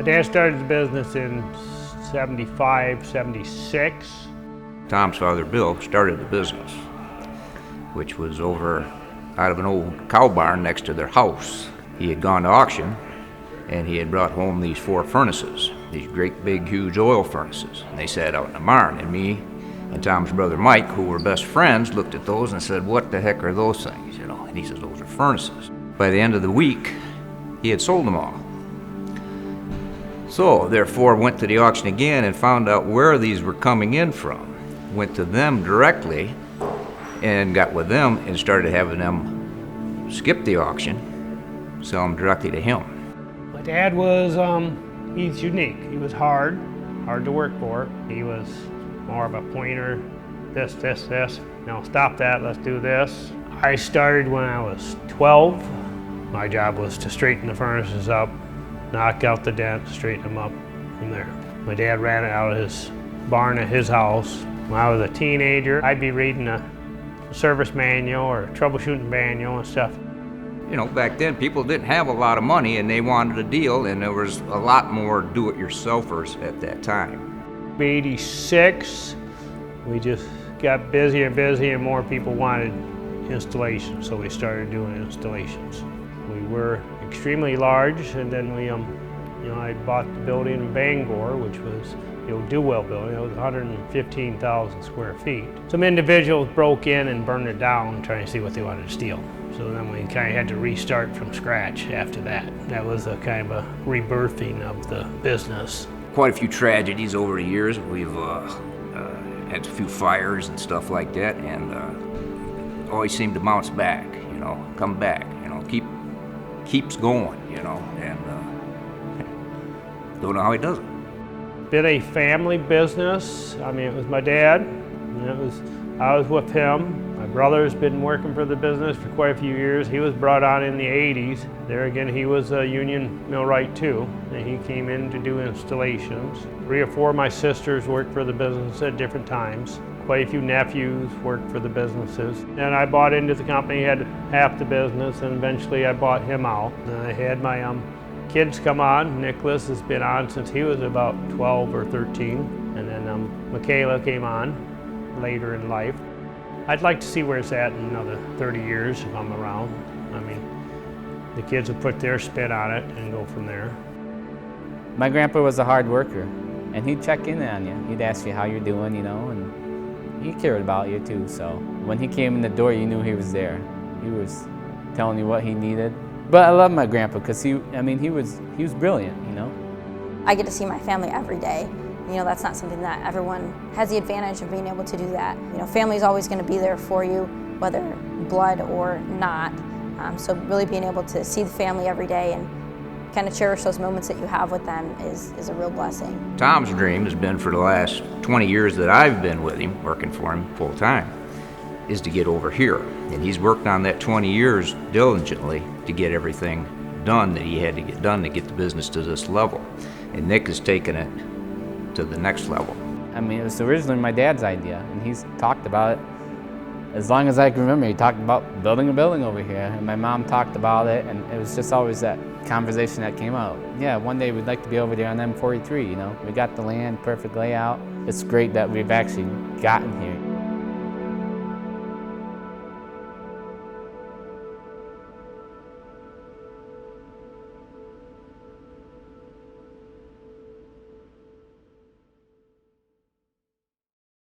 Dad started the business in 75, 76. Tom's father, Bill, started the business, which was over out of an old cow barn next to their house. He had gone to auction, and he had brought home these 4 furnaces, these great big huge oil furnaces. And they sat out in the barn, and me and Tom's brother Mike, who were best friends, looked at those and said, "What the heck are those things?" And he says, "Those are furnaces." By the end of the week, he had sold them all. So, therefore, went to the auction again and found out where these were coming in from. Went to them directly and got with them and started having them skip the auction, sell them directly to him. My dad was, he's unique. He was hard to work for. He was more of a pointer, this. No, stop that, let's do this. I started when I was 12. My job was to straighten the furnaces up, knock out the dents, straighten them up from there. My dad ran it out of his barn at his house. When I was a teenager, I'd be reading a service manual or a troubleshooting manual and stuff. Back then people didn't have a lot of money and they wanted a deal, and there was a lot more do-it-yourselfers at that time. 86, we just got busier and busier and more people wanted installations, so we started doing installations. We were extremely large, and then I bought the building in Bangor, which was Dewell building. It was 115,000 square feet. Some individuals broke in and burned it down trying to see what they wanted to steal. So then we kind of had to restart from scratch after that. That was a kind of a rebirthing of the business. Quite a few tragedies over the years. We've had a few fires and stuff like that, and always seem to bounce back, come back, keeps going, and don't know how he does it. Been a family business. It was my dad, and I was with him. My brother's been working for the business for quite a few years. He was brought on in the 80s. There again, he was a union millwright too, and he came in to do installations. 3 or 4 of my sisters worked for the business at different times. Quite a few nephews worked for the businesses. And I bought into the company, had half the business, and eventually I bought him out. And I had my kids come on. Nicholas has been on since he was about 12 or 13. And then Michaela came on later in life. I'd like to see where it's at in another 30 years if I'm around. The kids will put their spin on it and go from there. My grandpa was a hard worker, and he'd check in on you. He'd ask you how you're doing, and he cared about you too. So when he came in the door, you knew he was there. He was telling you what he needed. But I love my grandpa because he was brilliant, I get to see my family every day. That's not something that everyone has the advantage of being able to do that. Family's always going to be there for you, whether blood or not. So really being able to see the family every day and kind of cherish those moments that you have with them is a real blessing. Tom's dream has been, for the last 20 years that I've been with him, working for him full time, is to get over here. And he's worked on that 20 years diligently to get everything done that he had to get done to get the business to this level. And Nick has taken it to the next level. It was originally my dad's idea, and he's talked about it as long as I can remember. He talked about building a building over here, and my mom talked about it, and it was just always that conversation that came out. Yeah, one day we'd like to be over there on M43, We got the land, perfect layout. It's great that we've actually gotten here.